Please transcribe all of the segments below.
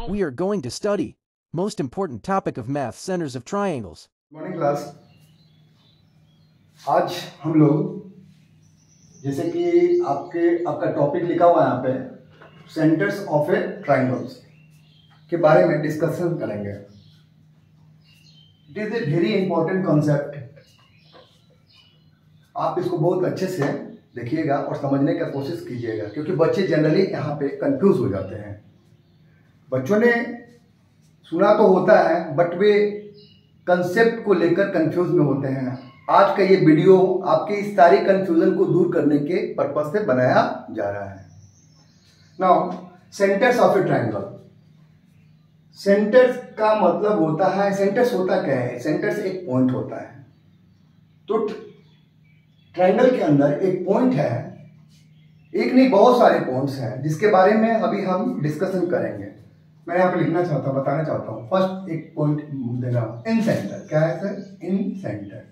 We are going to study most important topic of math, centers of triangles. Morning class. आज हम लोग जैसे कि आपका टॉपिक लिखा हुआ है यहाँ पे सेंटर्स ऑफ ए ट्राइंगल्स के बारे में डिस्कशन करेंगे। It is a very important concept. आप इसको बहुत अच्छे से देखिएगा और समझने का कोशिश कीजिएगा, क्योंकि बच्चे जनरली यहाँ पे कंफ्यूज हो जाते हैं। बच्चों ने सुना तो होता है बट वे कंसेप्ट को लेकर कंफ्यूज में होते हैं। आज का ये वीडियो आपके इस सारी कंफ्यूजन को दूर करने के पर्पज से बनाया जा रहा है। Now centres of A triangle. Centres का मतलब होता है, सेंटर्स होता क्या है? सेंटर्स एक पॉइंट होता है। तो ट्राइंगल के अंदर एक पॉइंट है, एक नहीं बहुत सारे पॉइंट्स हैं जिसके बारे में अभी हम डिस्कशन करेंगे। मैं यहाँ पे लिखना चाहता हूँ, बताना चाहता हूँ। फर्स्ट एक पॉइंट देगा इन सेंटर। क्या है sir? In centre.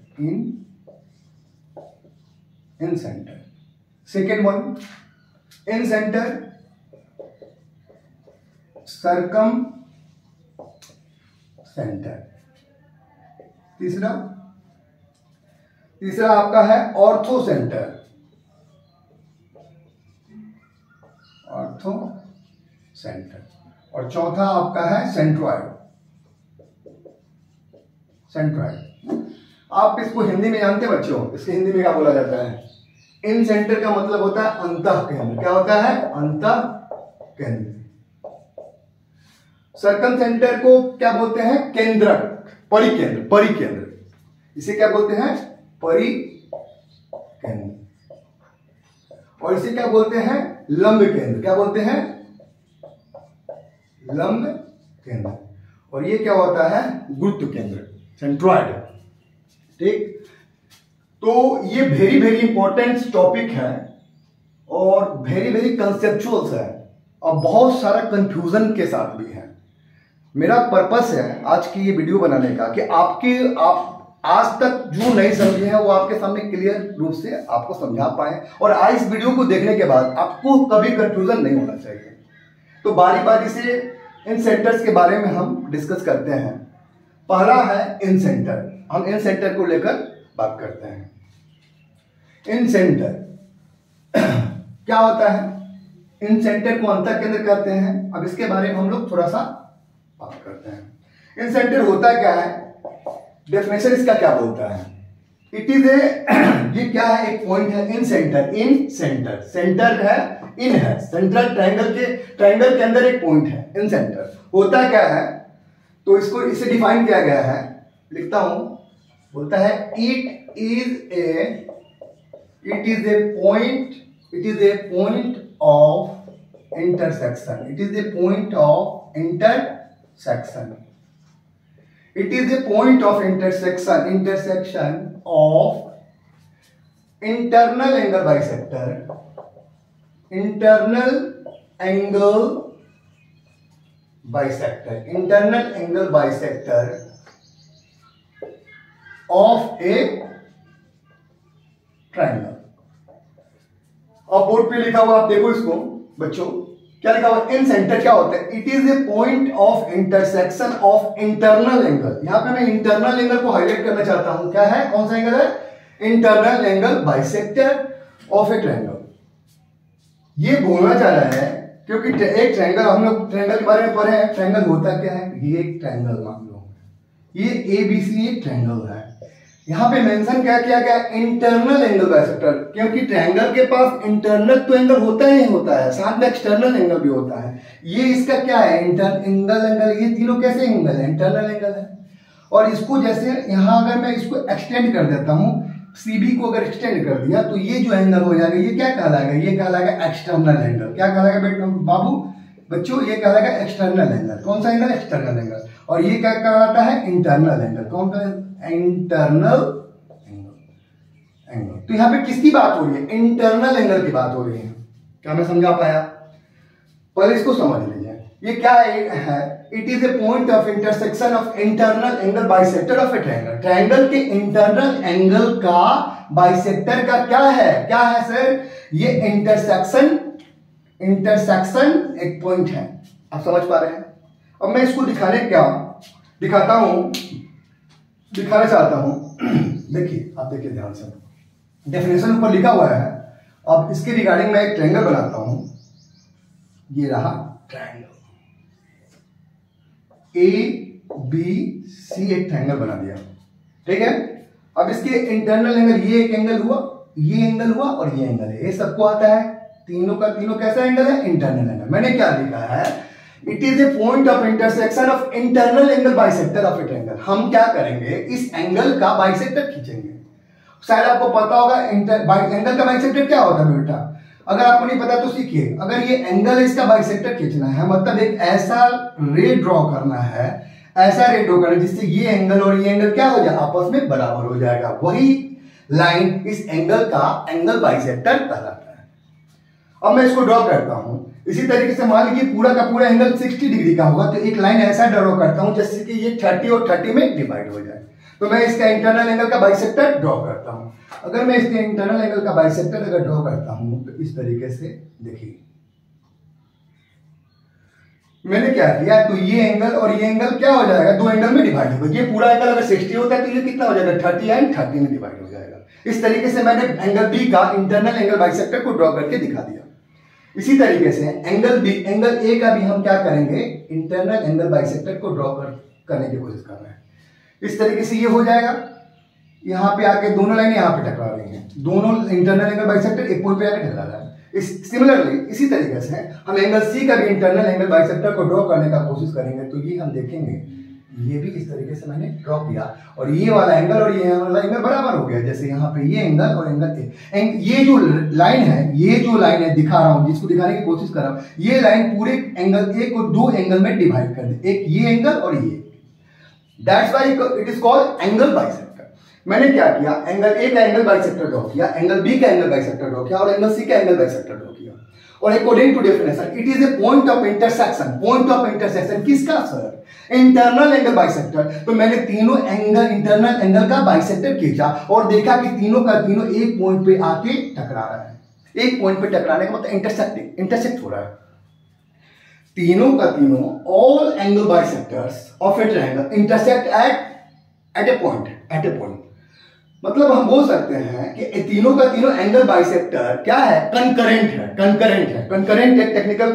In centre. Second one in centre, circum centre. तीसरा आपका है ऑर्थो सेंटर। Ortho centre. और चौथा आपका है सेंट्रॉइड। सेंट्रॉइड आप इसको हिंदी में जानते बच्चों? इसके हिंदी में क्या बोला जाता है? इन सेंटर का मतलब होता है अंतः केंद्र। क्या होता है? अंतः केंद्र। सर्कम सेंटर को क्या बोलते हैं? केंद्रक, परिकेंद्र। परिकेंद्र इसे क्या बोलते हैं? परिकेंद्र। और इसे क्या बोलते हैं? लंब केंद्र। क्या बोलते हैं? लंब केंद्र। और ये क्या होता है? गुरुत्व केंद्र, सेंट्रॉइड। ठीक, तो ये वेरी वेरी इंपॉर्टेंट टॉपिक है और वेरी वेरी कंसेप्चुअल्स है और बहुत सारा कंफ्यूजन के साथ भी है। मेरा पर्पस है आज की ये वीडियो बनाने का कि आप आज तक जो नहीं समझे हैं वो आपके सामने क्लियर रूप से आपको समझा पाए, और आज इस वीडियो को देखने के बाद आपको कभी कंफ्यूजन नहीं होना चाहिए। तो बारी बारी से इन सेंटर्स के बारे में हम डिस्कस करते हैं। पहला है इन सेंटर। हम इन सेंटर को लेकर बात करते हैं। इन सेंटर क्या होता है? इन सेंटर को अंतः केंद्र कहते हैं। अब इसके बारे में हम लोग थोड़ा सा बात करते हैं। इन सेंटर होता क्या है? डेफिनेशन इसका क्या बोलता है? इट इज ए ये क्या है? एक पॉइंट है इन सेंटर। इन सेंटर, सेंटर है, इन है, सेंट्रल ट्राइंगल के अंदर एक पॉइंट है इन सेंटर। होता क्या है? तो इसे डिफाइन किया गया है, लिखता हूं। बोलता है it is a point of intersection. It is a point of intersection. It is a point of intersection of internal angle bisector, internal angle bisector of a triangle। अब बोर्ड पे लिखा हुआ, आप देखो इसको बच्चों, क्या लिखा हुआ? इन सेंटर क्या होता है? It is a point of intersection of internal angle. यहां पे मैं इंटरनल एंगल को हाईलाइट करना चाहता हूं। क्या है? कौन सा एंगल है? Internal angle bisector of a triangle. ये बोलना चाह रहा है क्योंकि एक ट्रायंगल, हम लोग ट्रायंगल के बारे में पढ़े हैं। ट्रायंगल होता क्या है? ये एक ट्रायंगल मान लो, ये ABC एक ट्रायंगल है। यहां पे मेंशन क्या किया गया? इंटरनल एंगल बाइसेक्टर, क्योंकि ट्रायंगल के पास इंटरनल तो एंगल होता ही होता है, साथ में एक्सटर्नल एंगल भी होता है। ये इसका क्या है? Internal angle. ये तीनों कैसे एंगल है? इंटरनल एंगल है। और इसको जैसे यहां अगर मैं इसको एक्सटेंड कर देता हूं, CB को अगर एक्सटेंड कर दिया तो ये जो एंगल हो जाएगा, ये क्या कहलाएगा? ये कहलाएगा एक्सटर्नल एंगल। क्या कहलाएगा बेटा बाबू बच्चों? ये कहलाएगा एक्सटर्नल एंगल। कौन सा एंगल? External angle. और ये क्या कहलाता है? Internal angle. कौन सा? Internal angle. तो यहां पे किसकी बात हो रही है? इंटरनल एंगल की बात हो रही है। क्या मैं समझा पाया? पहले इसको समझ लीजिए। ये क्या है? It is a point of intersection of internal angle bisector of a triangle. Triangle के इंटरनल एंगल का बाइसेक्टर का क्या है? क्या है सर? ये इंटरसेक्शन इंटरसेक्शन एक पॉइंट है, आप समझ पा रहे हैं। अब मैं इसको दिखाना चाहता हूं। देखिए, आप देखिए ध्यान से, डेफिनेशन ऊपर लिखा हुआ है। अब इसके रिगार्डिंग मैं एक ट्रायंगल बनाता हूं। ये रहा ट्रायंगल ABC, एक ट्रायंगल बना दिया, ठीक है। अब इसके इंटरनल एंगल, ये एक एंगल हुआ, ये एंगल हुआ और ये एंगल है, ये सबको आता है। तीनों का तीनों कैसा एंगल है? Internal angle. मैंने क्या लिखा है? It is a point of intersection of internal angle bisector of a triangle. हम क्या करेंगे? इस एंगल का बाइसेक्टर खींचेंगे। शायद आपको पता होगा एंगल का बाइसेक्टर क्या होता है बेटा। अगर आपको नहीं पता तो सीखिए। अगर ये एंगल है, इसका बाइसेक्टर खींचना है, मतलब एक ऐसा रे ड्रॉ करना है, ऐसा रे ड्रॉ करना जिससे ये एंगल और ये एंगल क्या हो जाए? आपस में बराबर हो जाएगा। वही लाइन इस एंगल का एंगल बाइसेक्टर कहलाता है। अब मैं इसको ड्रॉ करता हूं। इसी तरीके से मान लीजिए पूरा का पूरा एंगल 60 डिग्री का होगा, तो एक लाइन ऐसा ड्रॉ करता हूं जिससे कि ये 30 और 30 में डिवाइड हो जाए। तो मैं इसका इंटरनल एंगल का बाइसेक्टर ड्रॉ करता हूं। अगर मैं इसके इंटरनल एंगल का बाइसेक्टर अगर ड्रॉ करता हूं तो इस तरीके से देखिए, मैंने क्या किया, तो ये एंगल और ये एंगल क्या हो जाएगा? दो एंगल में डिवाइड होगा। ये पूरा एंगल अगर 60 होता है तो ये कितना हो जाएगा? 30 एंड 30 में डिवाइड हो जाएगा। इस तरीके से मैंने एंगल बी का इंटरनल एंगल बाइसेक्टर को ड्रॉ करके दिखा दिया। इसी तरीके से एंगल बी, एंगल ए का भी हम क्या करेंगे? इंटरनल एंगल बाइसेक्टर को ड्रॉ करने की कोशिश कर रहे हैं। इस तरीके से ये हो जाएगा। यहां पे आके दोनों लाइनें यहां पे टकरा रही हैं, दोनों इंटरनल एंगल बाइसेक्टर एक पॉइंट पे आके टकरा रहा है। सिमिलरली इसी तरीके से हम एंगल सी का भी इंटरनल एंगल बाइसेक्टर को ड्रॉ करने का कोशिश करेंगे। तो ये हम देखेंगे, ये भी इस तरीके से मैंने ड्रॉ किया और ये वाला एंगल और ये वाला एंगल बराबर हो गया। जैसे यहाँ पे ये एंगल और एंगल ए, ये जो लाइन है, ये जो लाइन है दिखा रहा हूं, जिसको दिखाने की कोशिश कर रहा हूं, ये लाइन पूरे एंगल ए को दो एंगल में डिवाइड कर दे, एक ये एंगल और ये। That's why it is called angle bisector. मैंने क्या किया? एंगल ए का एंगल बाइसेक्टर ड्रॉ किया, एंगल बी का एंगल बाइसेक्टर ड्रॉ किया और एंगल सी का एंगल बाइसेक्टर ड्रॉ किया। और according to definition it is a point of intersection. Point of intersection किसका सर? Internal angle bisector. तो मैंने तीनों एंगल, इंटरनल एंगल का बाइसेक्टर खींचा और देखा कि तीनों का तीनों एक पॉइंट पे आके टकरा रहा है। एक पॉइंट पे टकराने का मतलब इंटरसेक्ट हो रहा है। तीनों का तीनों, all angle bisectors of a triangle intersect at A point. मतलब हम बोल सकते हैं कि तीनों का तीनों एंगल बाइसेक्टर क्या है? कंकरेंट है। कंकरेंट एक टेक्निकल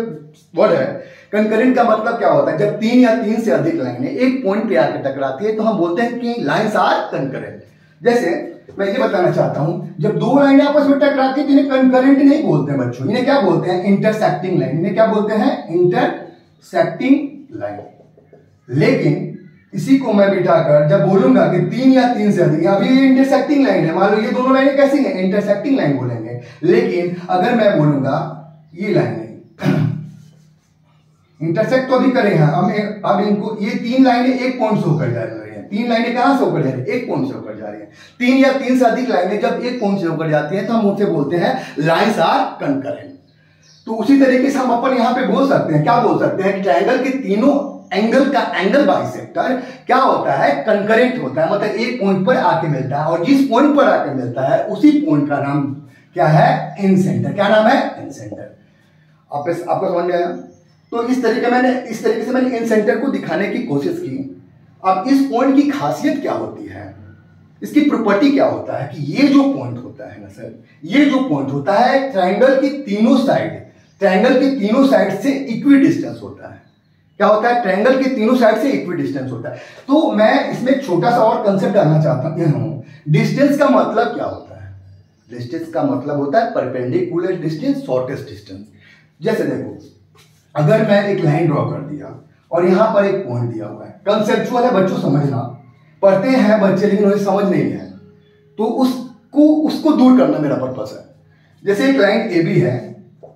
वर्ड है। कंकरेंट का मतलब क्या होता है? जब तीन या तीन से अधिक लाइनें एक पॉइंट पे आकर टकराती है तो हम बोलते हैं कि लाइंस आर कंकरेंट। जैसे मैं ये बताना चाहता हूं, जब दो लाइनें आपस में टकराती है तो इन्हें कंकरेंट नहीं बोलते हैं बच्चों, इन्हें क्या बोलते हैं? Intersecting line. इन्हें क्या बोलते हैं? Intersecting line. लेकिन इसी को मैं बिठाकर जब बोलूंगा कि तीन या तीन से अधिक, अभी ये इंटरसेक्टिंग लाइन है, मान लो ये दोनों लाइनें कैसी हैं? इंटरसेक्टिंग लाइन बोलेंगे। लेकिन अगर मैं बोलूंगा ये लाइन नहीं, इंटरसेक्ट तो अभी करे हैं, अब इनको, ये तीन लाइनें एक पॉइंट से होकर जा रही हैं। तीन लाइनें कहां से होकर जा रही है? एक पॉइंट से होकर जा रही है। तीन या तीन से अधिक लाइनें जब एक पॉइंट से होकर जाती हैं तो हम उसे बोलते हैं लाइंस आर कंकरेंट। तो उसी तरीके से हम अपन यहां पे बोल सकते हैं, क्या बोल सकते हैं कि ट्रायंगल के तीनों एंगल का एंगल बाइसेक्टर क्या होता है? कंकरेंट होता है, मतलब एक पॉइंट पर आके मिलता है। और जिस पॉइंट पर आके मिलता है उसी पॉइंट का नाम क्या है? इनसेंटर। क्या नाम है? इनसेंटर। आपको समझ में आया? तो इस तरीके से मैंने इनसेंटर को दिखाने की कोशिश की। अब इस पॉइंट की खासियत क्या होती है, इसकी प्रॉपर्टी क्या होता है कि ये जो पॉइंट होता है ना सर, ये जो पॉइंट होता है ट्रायंगल की तीनों साइड से इक्वी डिस्टेंस होता है। क्या होता है? ट्रायंगल के तीनों साइड से इक्वी डिस्टेंस होता है। तो मैं इसमें एक छोटा सा और कंसेप्ट डालना चाहता हूं। डिस्टेंस का मतलब क्या होता है? डिस्टेंस का मतलब होता है परपेंडिकुलर डिस्टेंस, शॉर्टेस्ट डिस्टेंस। जैसे देखो, अगर मैं एक लाइन ड्रॉ कर दिया और यहां पर एक पॉइंट दिया हुआ है, कंसेप्चुअल है बच्चों, समझना, पढ़ते हैं बच्चे लेकिन उन्हें समझ नहीं है, तो उसको दूर करना मेरा पर्पस है। जैसे एक लाइन ए बी है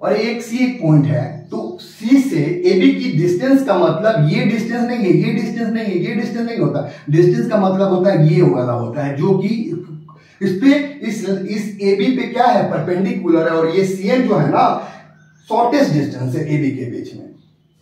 और एक सी एक पॉइंट है, तो सी से ए बी की डिस्टेंस का मतलब ये डिस्टेंस नहीं है, ये डिस्टेंस नहीं है, ये डिस्टेंस नहीं होता। डिस्टेंस का मतलब होता है ये वाला होता है, जो कि इस ए बी पे क्या है? परपेंडिकुलर है। और ये सी एम जो है ना, शॉर्टेस्ट डिस्टेंस है ए बी के बीच में।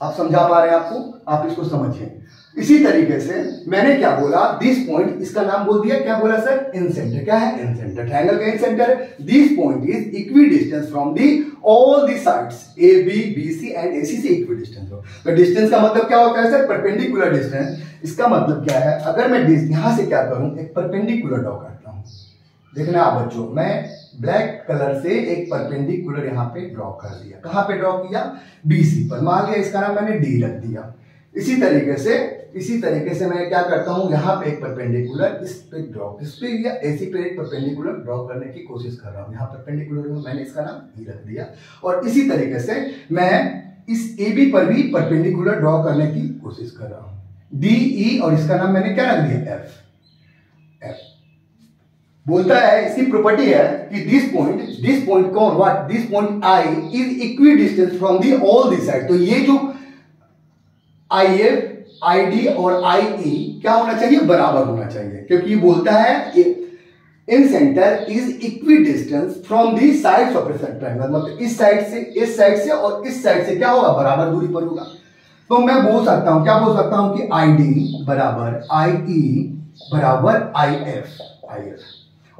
आप समझा पा रहे हैं? आप इसको समझिए। इसी तरीके से मैंने क्या बोला, दिस पॉइंट, इसका नाम बोल दिया, क्या बोला सर, इन सेंटर। क्या है, इन सेंटर, ट्रायंगल का इन सेंटर है। This point is equidistance from the all the sides A B B C and A C से इक्वी डिस्टेंस हो। तो डिस्टेंस का मतलब क्या होता है सर, परपेंडिकुलर डिस्टेंस। इसका मतलब क्या है, अगर मैं यहां से क्या करूं, एक परपेंडिकुलर ड्रॉ करता हूं। देखना आप बच्चों, मैं ब्लैक कलर से एक परपेंडिकुलर यहाँ पे ड्रॉ कर दिया। कहां पे ड्रॉ किया, बीसी पर। मान लिया इसका नाम मैंने डी रख दिया। इसी तरीके से मैं क्या करता हूं, यहाँ पे एक परपेंडिकुलर इस पे या ऐसी पे एक परपेंडिकुलर ड्रॉ करने की कोशिश कर रहा हूं। यहाँ परपेंडिकुलर मैंने इसका नाम ई रख दिया। और इसी तरीके से मैं इस ए बी पर भी परपेंडिकुलर ड्रॉ करने की कोशिश कर रहा हूं, डी ई, और इसका नाम मैंने क्या रख दिया, एफ। बोलता है, इसकी प्रॉपर्टी है कि दिस पॉइंट कौन, what, this point I is equidistance from the all the side. तो ये जो आई एफ, आई डी और आई ई क्या होना चाहिए, बराबर होना चाहिए, क्योंकि ये बोलता है incentre is equidistance from the sides of a triangle. मतलब इस साइड से और इस साइड से क्या होगा, बराबर दूरी पर होगा। तो मैं बोल सकता हूं, क्या बोल सकता हूं कि आई डी बराबर आई ई बराबर आई एफ।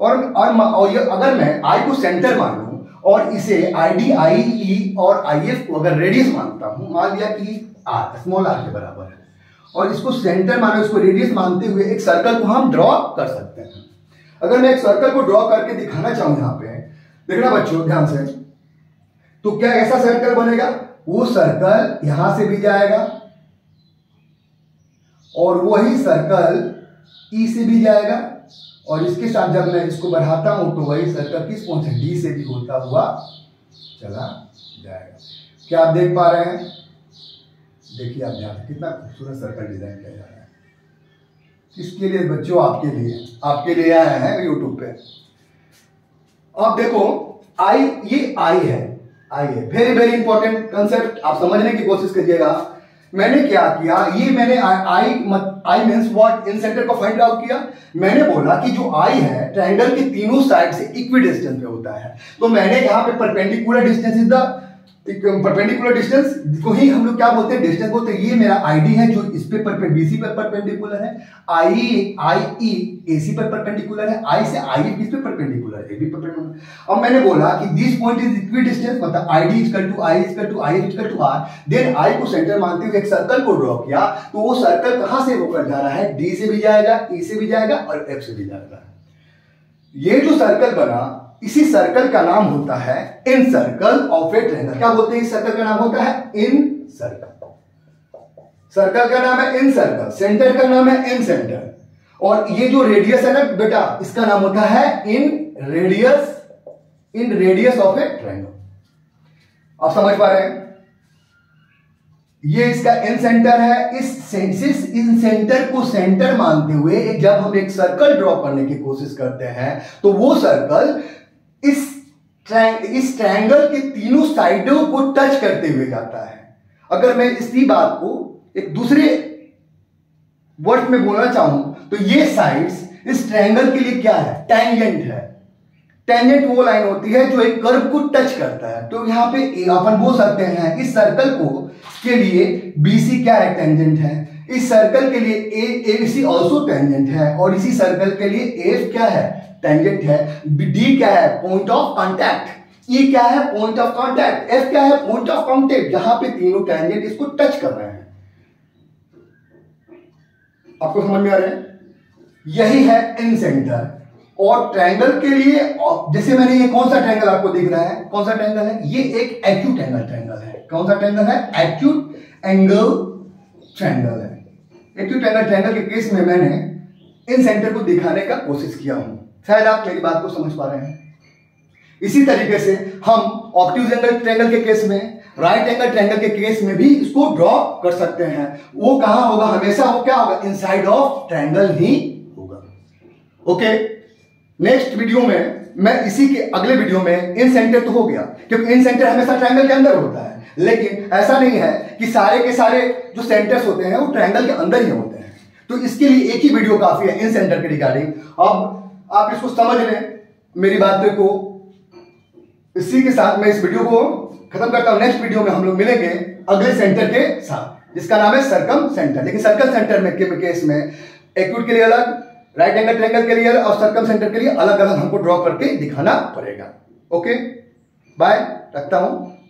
और ये अगर मैं आई को सेंटर मान लूं और इसे आई डी, आई ई और आई एफ को अगर रेडियस मानता हूं, मान लिया कि आर, स्मॉल आर के बराबर है, और इसको सेंटर मानो, इसको रेडियस मानते हुए एक सर्कल को हम ड्रॉ कर सकते हैं। अगर मैं एक सर्कल को ड्रॉ करके दिखाना चाहूं, यहां पे देखना बच्चों ध्यान से, तो क्या ऐसा सर्कल बनेगा, वो सर्कल यहां से भी जाएगा और वही सर्कल ई से भी जाएगा, और इसके साथ जब मैं इसको बढ़ाता हूं तो वही सर्कल किस पॉइंट से, डी से भी होता हुआ चला जाएगा। क्या आप देख पा रहे हैं, देखिए आप ध्यान, कितना खूबसूरत सर्कल डिजाइन किया जा रहा है। किसके लिए बच्चों, आपके लिए आया है यूट्यूब पे। अब देखो आई, ये आई है, वेरी वेरी इंपॉर्टेंट कंसेप्ट, आप समझने की कोशिश करिएगा। मैंने क्या किया, ये मैंने आई मींस व्हाट, इन सेंटर को फाइंड आउट किया। मैंने बोला कि जो आई है ट्रायंगल के तीनों साइड से इक्वी डिस्टेंस पे होता है, तो मैंने यहाँ पे perpendicular distance is the perpendicular distance को ही हम लोग क्या बोलते हैं, डिस्टेंस बोलते हैं। ये मेरा आईडी है जो इस पे बीसी पर परपेंडिकुलर है, आई ई एसी पर परपेंडिकुलर है, आई से आई इस पे परपेंडिकुलर है, ए बी परपेंडिकुलर। अब मैंने बोला कि this point is equidistance, मतलब ID equal to I equal to I equal to R. Then I को सेंटर मानते हुए एक सर्कल को ड्रॉ किया, तो वो सर्कल कहां से होकर जा रहा है, डी से भी जाएगा, ई से भी जाएगा और एफ से भी जाएगा। ये जो सर्कल बना, इसी सर्कल का नाम होता है इन सर्कल ऑफ ए ट्रायंगल। क्या बोलते हैं, इस सर्कल का नाम होता है इन सर्कल। सर्कल का नाम है इन सर्कल, सेंटर का नाम है इन सेंटर, और ये जो रेडियस है ना बेटा, इसका नाम होता है इन रेडियस ऑफ ए ट्रायंगल। आप समझ पा रहे हैं, ये इसका इन सेंटर है। इस इन सेंटर को सेंटर मानते हुए जब हम एक सर्कल ड्रॉ करने की कोशिश करते हैं, तो वो सर्कल इस ट्रायंगल के तीनों साइडों को टच करते हुए जाता है। अगर मैं इसी बात को एक दूसरे वर्ड में बोलना चाहूं, तो ये साइड्स इस ट्रायंगल के लिए क्या है, टैंजेंट है। टैंजेंट वो लाइन होती है जो एक कर्व को टच करता है। तो यहां पे अपन बोल सकते हैं इस सर्कल को के लिए BC क्या है, टैंजेंट है। इस सर्कल के लिए AC ऑल्सो टैंजेंट है, और इसी सर्कल के लिए F क्या है, टैंजेंट है। D क्या है, पॉइंट ऑफ कांटेक्ट। E क्या है, पॉइंट ऑफ कांटेक्ट। F क्या है, पॉइंट ऑफ कांटेक्ट, जहां पे तीनों टैंजेंट इसको टच कर रहे हैं। आपको समझ में आ रहा है, यही है इन सेंटर। और ट्रायंगल के लिए जैसे मैंने ये कौन सा ट्रायंगल आपको दिख रहा है, कौन सा ट्रायंगल है, ये एक एक्यूट एंगल ट्रायंगल है। कौन सा ट्रायंगल है, एक्यूट एंगल ट्रायंगल है। एक्यूट एंगल ट्रायंगल के केस में मैंने इन सेंटर को दिखाने का कोशिश किया हूं, शायद आप मेरी बात को समझ पा रहे हैं। इसी तरीके से हम ऑब्ट्यूज एंगल ट्रायंगल के केस में, राइट एंगल ट्रायंगल के केस में भी इसको ड्रॉ कर सकते हैं। वो कहां होगा, हमेशा वो क्या होगा, इनसाइड ऑफ ट्रायंगल ही होगा। ओके, नेक्स्ट वीडियो में मैं इसी के अगले वीडियो में इन सेंटर तो हो गया, क्योंकि इन सेंटर हमेशा ट्रायंगल के अंदर होता है, लेकिन ऐसा नहीं है कि सारे के सारे जो सेंटर्स होते हैं वो ट्रायंगल के अंदर ही होते हैं। तो इसके लिए एक ही वीडियो काफी है इन सेंटर के रिगार्डिंग। अब आप इसको समझ लें मेरी बात को। इसी के साथ मैं इस वीडियो को खत्म करता हूं। नेक्स्ट वीडियो में हम लोग मिलेंगे अगले सेंटर के साथ। जिसका नाम है सर्कम सेंटर। लेकिन सर्कल सेंटर में के केस में एक्यूट के लिए अलग, राइट एंगल ट्रायंगल के लिए और सर्कम सेंटर के लिए अलग अलग हमको ड्रॉ करके दिखाना पड़ेगा। ओके बाय, रखता हूं।